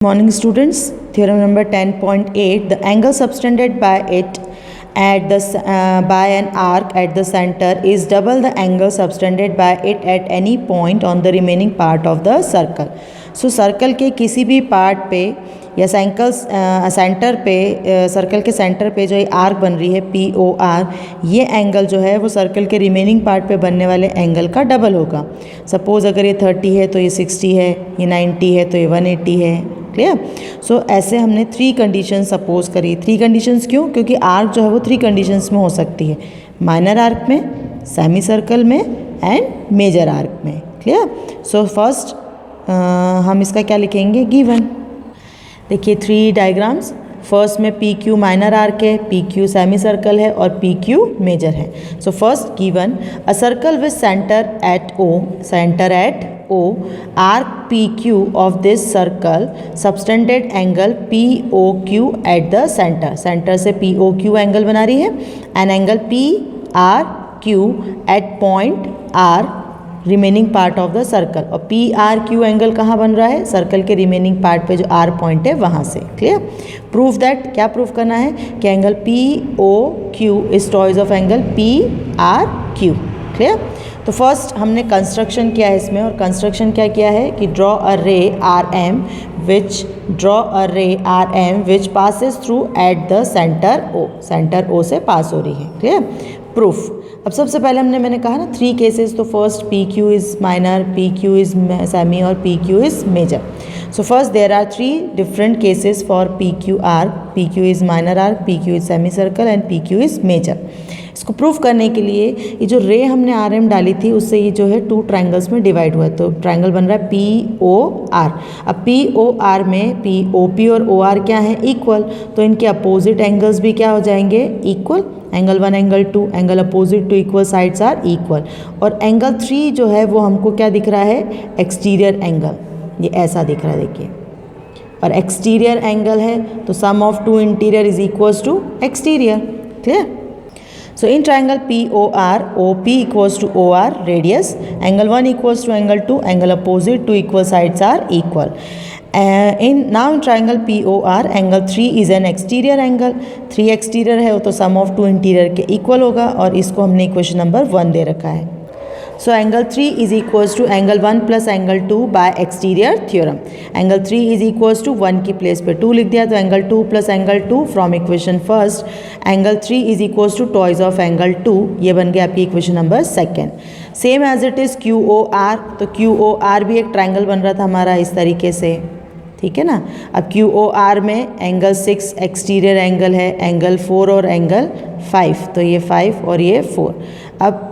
Morning students, theorem number 10.8, the angle subtended by it at the by an arc at the center is double the angle subtended by it at any point on the remaining part of the circle. So circle के किसी भी part पे या centre पे circle के centre पे जो ये आर्क बन रही है POR, ये एंगल जो है वो सर्कल के रिमेनिंग पार्ट पे बनने वाले एंगल का डबल होगा. सपोज़ अगर ये 30 है तो ये 60 है, ये 90 है तो ये 180 है. क्लियर. सो ऐसे हमने 3 कंडीशन सपोज करी. 3 कंडीशंस क्यों? क्योंकि आर्क जो है वो 3 कंडीशंस में हो सकती है, माइनर आर्क में, सेमी सर्कल में एंड मेजर आर्क में. क्लियर. सो फर्स्ट हम इसका क्या लिखेंगे, गिवन. देखिए 3 डायग्राम्स. फर्स्ट में PQ माइनर आर्क है, PQ सेमी सर्कल है और PQ मेजर है. So first given a circle with centre eight O, arc PQ of this circle subtended angle POQ at the center. Centre से POQ angle बना रही है and angle PRQ at point R remaining part of the circle. और PRQ angle कहाँ बन रहा है? Circle के रिमेनिंग पार्ट पे जो R पॉइंट है वहाँ से. क्लियर. प्रूफ दैट, क्या प्रूफ करना है कि angle POQ is twice of angle PRQ. Clear. तो फर्स्ट हमने कंस्ट्रक्शन किया है इसमें, और कंस्ट्रक्शन क्या किया है कि draw a ray R M which passes through at the centre O से पास हो रही है. क्लियर. प्रूफ. अब सबसे पहले मैंने कहा ना 3 केसेस. तो first PQ is minor, PQ is semi और PQ is major. So first there are 3 different cases for PQ arc. PQ is minor arc, PQ is semi circle and PQ is major. इसको proof करने के लिए ये जो रे हमने RM डाली थी उससे ये जो है 2 ट्रायंगल्स में डिवाइड हुआ है. तो ट्रायंगल बन रहा है POR. अब POR में POP और OR क्या है? इक्वल. तो इनके अपोजिट एंगल्स भी क्या हो जाएंगे? Equal. Angle 1 angle 2 angle opposite to equal sides are equal. और एंगल 3 जो है वो हमको क्या दिख रहा है? Exterior angle. ये ऐसा दिख रहा है, देखिए. और एक्सटीरियर एंगल है तो sum of 2 interior is equals to exterior. Clear. So in triangle POR, OP equals to OR radius, angle 1 equals to angle 2, angle opposite to equal sides are equal. In triangle POR, angle 3 is an exterior angle. 3 exterior है तो sum of 2 interior के equal होगा, और इसको हमने equation number 1 दे रखा है. So angle 3 is equals to angle 1 plus angle 2 by exterior theorem. Angle 3 is equals to 1 की प्लेस पे 2 लिख दिया, तो angle 2 plus angle 2 from equation first. Angle 3 is equals to twice of angle 2. ये बन गया आपकी equation number second. Same as it is QOR. तो QOR भी एक ट्रायंगल बन रहा था हमारा इस तरीके से. ठीक है ना. अब QOR में एंगल 6 एक्सटीरियर एंगल है, एंगल 4 और एंगल 5. तो ये 5 और ये 4. अब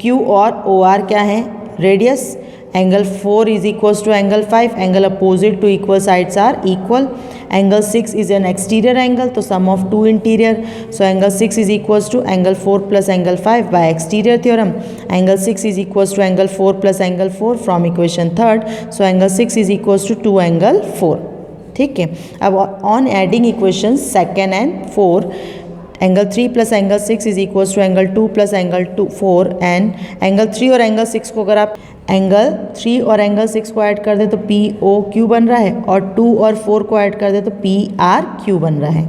Q और OR क्या है? Radius. Angle 4 is equals to angle 5, angle opposite to equal sides are equal. Angle 6 is an exterior angle तो sum of 2 interior. So angle 6 is equals to angle 4 plus angle 5 by exterior theorem. Angle 6 is equals to angle 4 plus angle 4 from equation third. So angle 6 is equals to 2 angle 4. ठीक है. अब on adding equation second and 4, angle 3 plus angle 6 is equals to angle 2 plus angle 4 and angle 3 और angle 6 को अगर आप angle 3 और angle 6 को add कर दे तो POQ बन रहा है, और 2 और 4 को ऐड कर दे तो PRQ बन रहा है.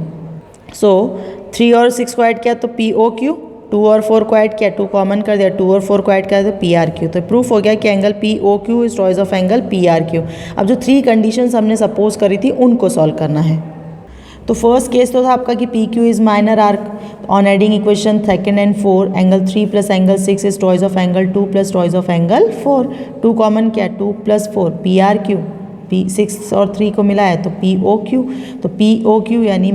सो 3 और 6 को ऐड किया तो POQ, 2 और 4 को ऐड किया, 2 कॉमन कर दिया, 2 और 4 को ऐड कर दिया तो PRQ. तो प्रूफ हो गया कि angle POQ is twice of angle PRQ. अब जो 3 कंडीशंस हमने सपोज करी थी उनको सॉल्व करना है. तो फर्स्ट केस तो था आपका कि PQ is minor arc. On adding equation second and 4, angle 3 plus angle 6 is twice of angle 2 plus twice of angle 4. 2 common किया, 2 प्लस 4 PRQ. 6 और 3 को मिला है तो POQ. तो POQ यानी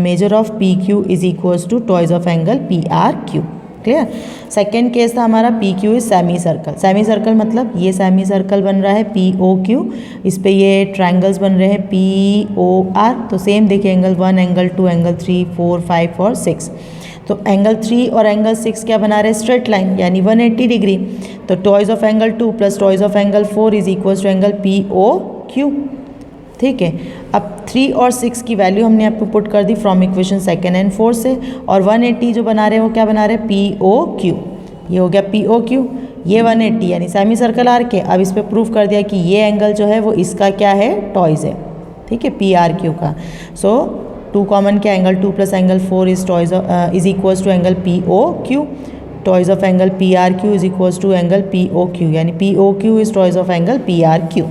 major of PQ is equals to twice of angle PRQ. Clear. Second case था हमारा PQ is semi circle. Semi circle मतलब ये सेमी सर्कल बन रहा है POQ, इस पे ये ट्रायंगल्स बन रहे हैं POR. तो सेम देखिए एंगल 1 एंगल 2 एंगल 3 4 5 और 6. तो एंगल 3 और एंगल 6 क्या बना रहे हैं? स्ट्रेट लाइन यानी 180 डिग्री. तो twice of angle 2 plus twice of angle 4 is equals to angle POQ. ठीक है. अब 3 और 6 की वैल्यू हमने आपको पुट कर दी फ्रॉम इक्वेशन सेकेंड एंड 4 से, और 180 जो बना रहे हैं वो क्या बना रहे हैं? POQ. ये हो गया POQ. ये 180 यानी सेमी सर्कल आर्क है. अब इस पर प्रूफ कर दिया कि ये एंगल जो है वो इसका क्या है? टॉइज है. ठीक है, पी आर क्यू का। सो 2 कॉमन क्या, angle 2 plus angle 4 is equals to angle P O Q. Twice of angle P R Q is equals to angle P O Q, यानी P O Q is twice of angle P R Q.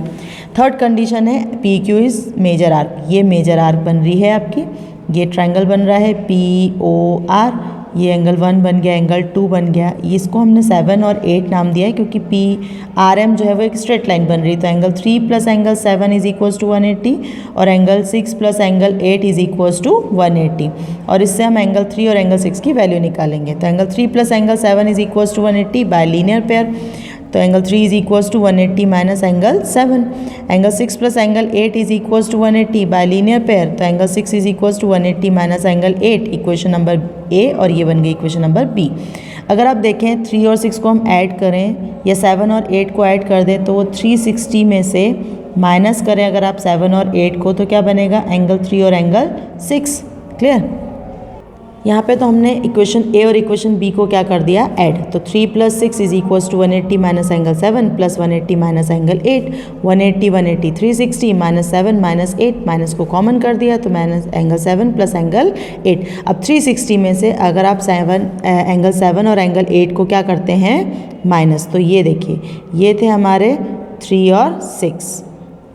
Third condition है P Q is major arc. ये major arc बन रही है आपकी, ये triangle बन रहा है पी ओ आर, ये एंगल 1 बन गया, एंगल 2 बन गया। इसको हमने 7 और 8 नाम दिया है क्योंकि पी आर एम जो है वो एक स्ट्रेट लाइन बन रही है। तो angle 3 plus angle 7 is equals to 180 और angle 6 plus angle 8 is equals to 180। और इससे हम एंगल 3 और एंगल 6 की वैल्यू निकालेंगे। तो angle 3 plus angle 7 is equals to 180 by linear pair. तो angle 3 is equals to 180 minus angle 7। Angle 6 plus angle 8 is equals to 180 by linear pair. तो angle 6 is equals to 180 minus angle 8, equation number A, और ये बन गई equation number B. अगर आप देखें 3 और 6 को हम ऐड करें या 7 और 8 को ऐड कर दें तो वो 360 में से माइनस करें अगर आप 7 और 8 को, तो क्या बनेगा, एंगल 3 और एंगल 6। क्लियर। यहाँ पे तो हमने इक्वेशन ए और इक्वेशन बी को क्या कर दिया, ऐड। तो 3 plus 6 is equals to 180 minus angle 7 plus 180 minus angle 8, 180 180 360 minus 7 minus 8, minus को कॉमन कर दिया तो माइनस एंगल 7 प्लस एंगल 8। अब 360 में से अगर आप एंगल 7 और एंगल 8 को क्या करते हैं, माइनस, तो ये देखिए ये थे हमारे 3 और 6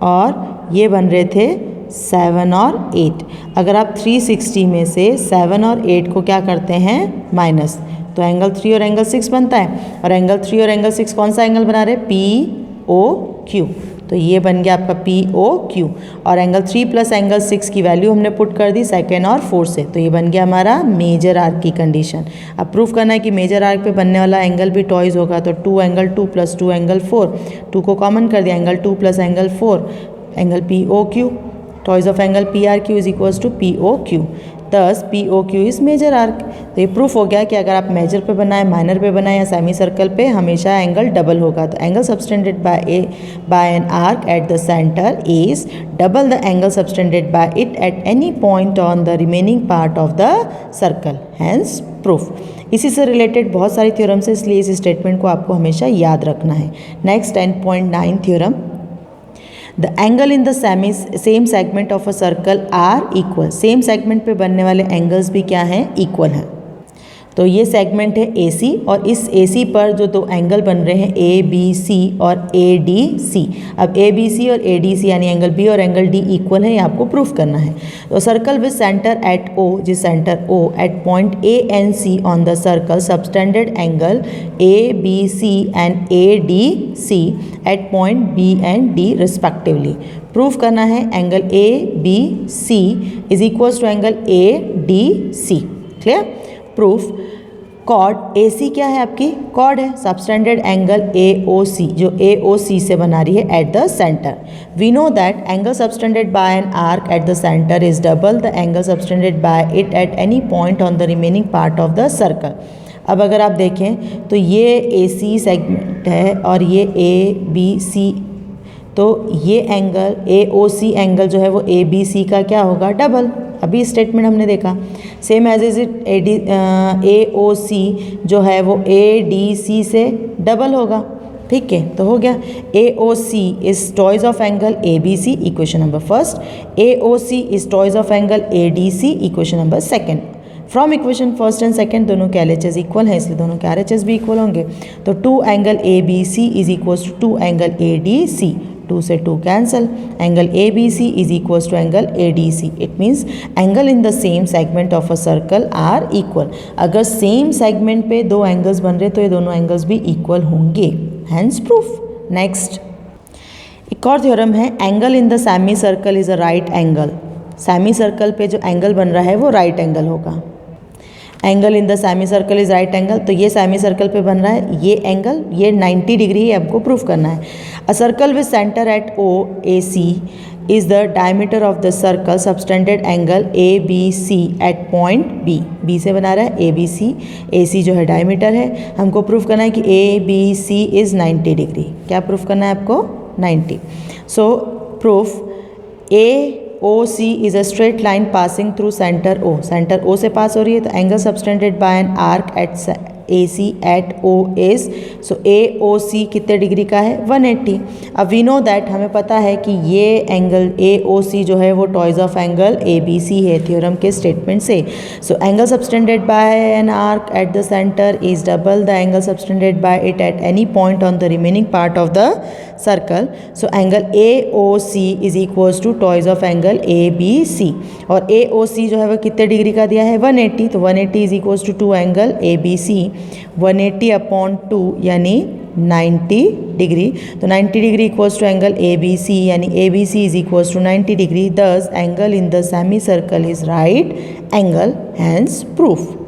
और ये बन रहे थे 7 और 8। अगर आप 360 में से 7 और 8 को क्या करते हैं, माइनस, तो एंगल 3 और एंगल 6 बनता है। और एंगल 3 और एंगल 6 कौन सा एंगल बना रहे, पी ओ क्यू। तो ये बन गया आपका पी ओ क्यू। और एंगल 3 प्लस एंगल 6 की वैल्यू हमने पुट कर दी सेकेंड और फोर्थ से, तो ये बन गया हमारा मेजर आर्क की कंडीशन। अब प्रूफ करना है कि मेजर आर्क पे बनने वाला एंगल भी टॉइज होगा। तो 2 एंगल 2 प्लस 2 एंगल 4, 2 को कॉमन कर दिया, angle 2 plus angle 4, angle P O Q. Twice of angle P R Q is equals to P O Q. Thus P O Q is major arc. तो ये proof हो गया कि अगर आप मेजर पे बनाए, माइनर पे बनाए या सेमी सर्कल पे, हमेशा एंगल डबल होगा। तो angle subtended by an arc at the centre is double the angle subtended by it at any point on the remaining part of the circle, hence proof. इसी से related बहुत सारी theorems है, इसलिए इस statement को आपको हमेशा याद रखना है। Next 10.9 theorem, the angle in the same segment of a circle are equal. Same segment पे बनने वाले एंगल्स भी क्या हैं, इक्वल हैं। तो ये सेगमेंट है ए सी और इस ए सी पर जो दो एंगल बन रहे हैं ए बी सी और ए डी सी। अब ए बी सी और ए डी सी यानी एंगल बी और एंगल डी इक्वल है, ये आपको प्रूफ करना है। तो circle with centre at O, जिस centre O at point A and C on the circle subtended angle A B C and A D C at point B and D respectively. Proof करना है angle A B C is equals to angle A D C. Clear. Proof, chord A C क्या है आपकी, cord है, subtended angle ए O सी जो ए O सी से बना रही है at the centre. We know that angle subtended by an arc at the centre is double the angle subtended by it at any point on the remaining part of the circle. अब अगर आप देखें तो ये ए C segment है और ये ए B सी, तो ये angle A O C angle जो है वो ए बी सी का क्या होगा, डबल। अभी स्टेटमेंट हमने देखा, same as is it A O सी जो है वो ए डी सी से डबल होगा। ठीक है, तो हो गया A O C is twice of angle A B C, equation number first. A O C is twice of angle A D C, equation number second. From equation first and second दोनों के LHS equal है, इसलिए दोनों के RHS भी equal होंगे। तो 2 angle A B C is equals to 2 angle A D C, 2 से 2 cancel, angle A B C is equals to angle A D C. It means angle in the same segment of a circle are equal. अगर same segment पे दो angles बन रहे तो ये दोनों angles भी इक्वल होंगे, हैंस प्रूफ। नेक्स्ट एक और थ्योरम है, angle in the semicircle is a right angle. Semi circle पे जो एंगल बन रहा है वो राइट एंगल होगा। Angle in the semicircle is right angle, तो ये सेमी सर्कल पे बन रहा है ये एंगल, ये 90 डिग्री है, आपको प्रूफ करना है। A circle with centre at O A C is the diameter of the circle subtended angle A B C at point B. B से बना रहा है ए बी सी, ए सी जो है डायमीटर है। हमको प्रूफ करना है कि A B C is 90 degree. क्या प्रूफ करना है आपको, 90। So proof A O C is a straight line passing through centre O. Centre O से पास हो रही है, तो angle subtended by an arc AC at O is, so AOC कितने डिग्री का है 180। अब वी नो दैट, हमें पता है कि ये एंगल AOC जो है वो टॉइज ऑफ एंगल ABC है थ्योरम के स्टेटमेंट से। So angle subtended by an arc at the centre is double the angle subtended by it at any point on the remaining part of the circle. So angle AOC is equals to twice of angle ABC, और AOC जो है वो कितने degree का दिया है 180, तो 180 is equals to angle ABC 180 upon 2 यानी 90 डिग्री। तो 90 degree equals to angle ABC, यानी ABC is equals to 90 degree. Thus angle in the semicircle is right angle, hence proof.